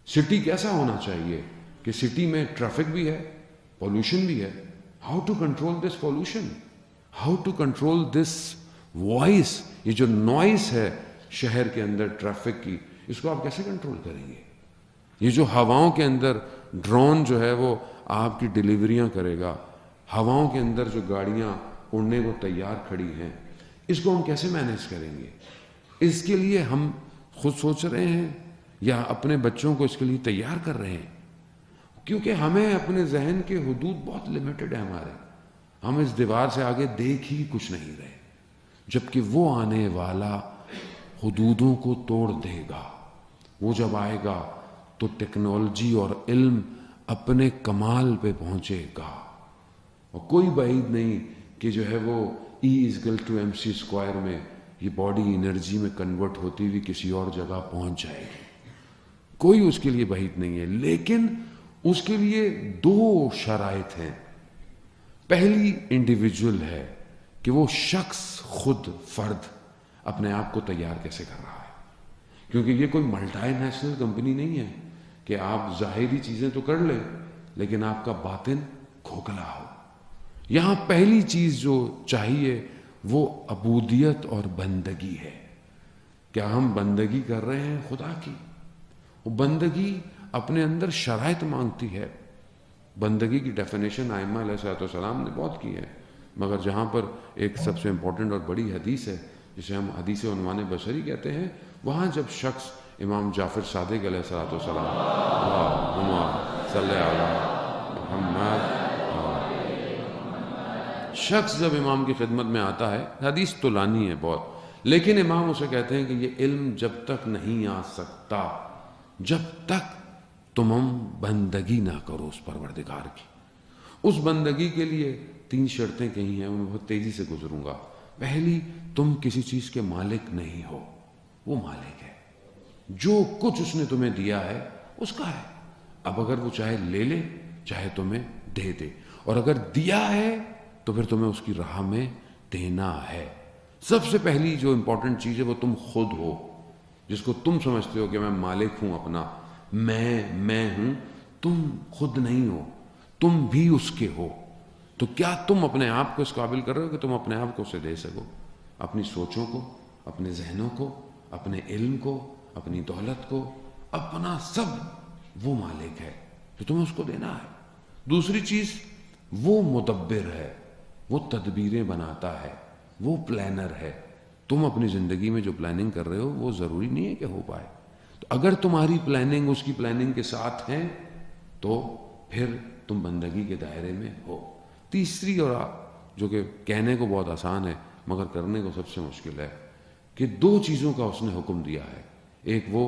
City کیسا ہونا چاہیے کہ سٹی میں ٹریفک بھی ہے، پولوشن بھی ہے. How to control this pollution, how to control this voice, یہ جو نوائز ہے شہر کے اندر ٹریفک کی، اس کو آپ کیسے کنٹرول کریں گے؟ یہ جو ہواؤں کے اندر ڈرون جو ہے وہ آپ کی ڈیلیوریاں کرے گا، ہواؤں کے اندر جو گاڑیاں اڑنے کو تیار کھڑی ہیں، اس کو ہم کیسے مینیج کریں گے؟ اس کے لیے ہم خود سوچ رہے ہیں یا اپنے بچوں کو اس کے لیے تیار کر رہے ہیں؟ کیونکہ ہمیں اپنے ذہن کے حدود بہت لمیٹڈ ہے ہمارے، ہم اس دیوار سے آگے دیکھ ہی کچھ نہیں رہے، جبکہ وہ آنے والا حدودوں کو توڑ دے گا. وہ جب آئے گا تو ٹیکنالوجی اور علم اپنے کمال پہ پہنچے گا، اور کوئی بعید نہیں کہ جو ہے وہ E=mc² میں یہ باڈی انرجی میں کنورٹ ہوتی ہوئی کسی اور جگہ پہنچ جائے گی. کوئی اس کے لیے بعید نہیں ہے، لیکن اس کے لیے 2 شرائط ہیں. پہلی انڈیویجول ہے کہ وہ شخص خود فرد اپنے آپ کو تیار کیسے کر رہا ہے، کیونکہ یہ کوئی ملٹی نیشنل کمپنی نہیں ہے کہ آپ ظاہری چیزیں تو کر لیں لیکن آپ کا باطن کھوکھلا ہو. یہاں پہلی چیز جو چاہیے وہ عبودیت اور بندگی ہے. کیا ہم بندگی کر رہے ہیں خدا کی؟ وہ بندگی اپنے اندر شرائط مانگتی ہے. بندگی کی ڈیفینیشن ائمہ علیہ السلام نے بہت کی ہے، مگر جہاں پر ایک سب سے امپورٹنٹ اور بڑی حدیث ہے جسے ہم حدیث عنوان بصری کہتے ہیں، وہاں جب شخص امام جعفر صادق علیہ السلام اللہم صلی علی محمد، شخص جب امام کی خدمت میں آتا ہے، حدیث تو لانی ہے بہت، لیکن امام اسے کہتے ہیں کہ یہ علم جب تک نہیں آ سکتا جب تک تم بندگی نہ کرو اس پروردگار کی. اس بندگی کے لیے 3 شرطیں کہی ہیں، میں بہت تیزی سے گزروں گا. پہلی، تم کسی چیز کے مالک نہیں ہو، وہ مالک ہے. جو کچھ اس نے تمہیں دیا ہے اس کا ہے. اب اگر وہ چاہے لے لے، چاہے تمہیں دے دے، اور اگر دیا ہے تو پھر تمہیں اس کی راہ میں دینا ہے. سب سے پہلی جو امپورٹنٹ چیز ہے وہ تم خود ہو، جس کو تم سمجھتے ہو کہ میں مالک ہوں اپنا، میں ہوں. تم خود نہیں ہو، تم بھی اس کے ہو. تو کیا تم اپنے آپ کو اس قابل کر رہے ہو کہ تم اپنے آپ کو اسے دے سکو؟ اپنی سوچوں کو، اپنے ذہنوں کو، اپنے علم کو، اپنی دولت کو، اپنا سب وہ مالک ہے تو تمہیں اس کو دینا ہے. دوسری چیز، وہ مدبر ہے، وہ تدبیریں بناتا ہے، وہ پلانر ہے. تم اپنی زندگی میں جو پلاننگ کر رہے ہو وہ ضروری نہیں ہے کہ ہو پائے. تو اگر تمہاری پلاننگ اس کی پلاننگ کے ساتھ ہے تو پھر تم بندگی کے دائرے میں ہو. تیسری، اور جو کہ کہنے کو بہت آسان ہے مگر کرنے کو سب سے مشکل ہے، کہ 2 چیزوں کا اس نے حکم دیا ہے. ایک وہ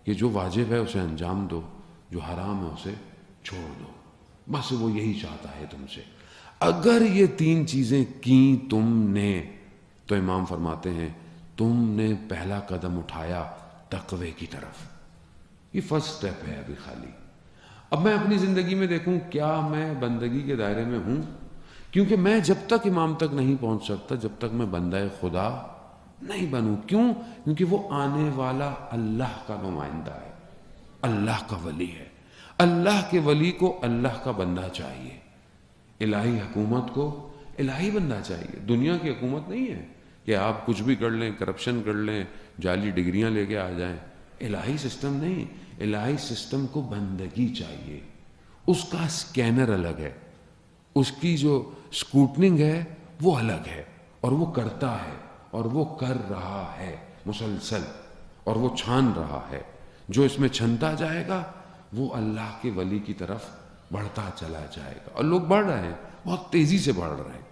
کہ جو واجب ہے اسے انجام دو، جو حرام ہے اسے چھوڑ دو. بس وہ یہی چاہتا ہے تم سے. اگر یہ 3 چیزیں کی تم نے تو امام فرماتے ہیں تم نے پہلا قدم اٹھایا تقوی کی طرف. یہ فرسٹ سٹیپ ہے ابھی خالی. اب میں اپنی زندگی میں دیکھوں کیا میں بندگی کے دائرے میں ہوں، کیونکہ میں جب تک امام تک نہیں پہنچ سکتا جب تک میں بندہ خدا نہیں بنوں. کیوں؟ کیونکہ وہ آنے والا اللہ کا نمائندہ ہے، اللہ کا ولی ہے. اللہ کے ولی کو اللہ کا بندہ چاہیے، الہی حکومت کو الہی بندہ چاہیے. دنیا کی حکومت نہیں ہے کہ آپ کچھ بھی کر لیں، کرپشن کر لیں، جعلی ڈگریاں لے کے آ جائیں. الہی سسٹم نہیں، الہی سسٹم کو بندگی چاہیے. اس کا سکینر الگ ہے، اس کی جو سکوٹنگ ہے وہ الگ ہے، اور وہ کرتا ہے اور وہ کر رہا ہے مسلسل، اور وہ چھان رہا ہے. جو اس میں چھنتا جائے گا وہ اللہ کے ولی کی طرف بڑھتا چلا جائے گا. اور لوگ بڑھ رہے ہیں، بہت تیزی سے بڑھ رہے ہیں.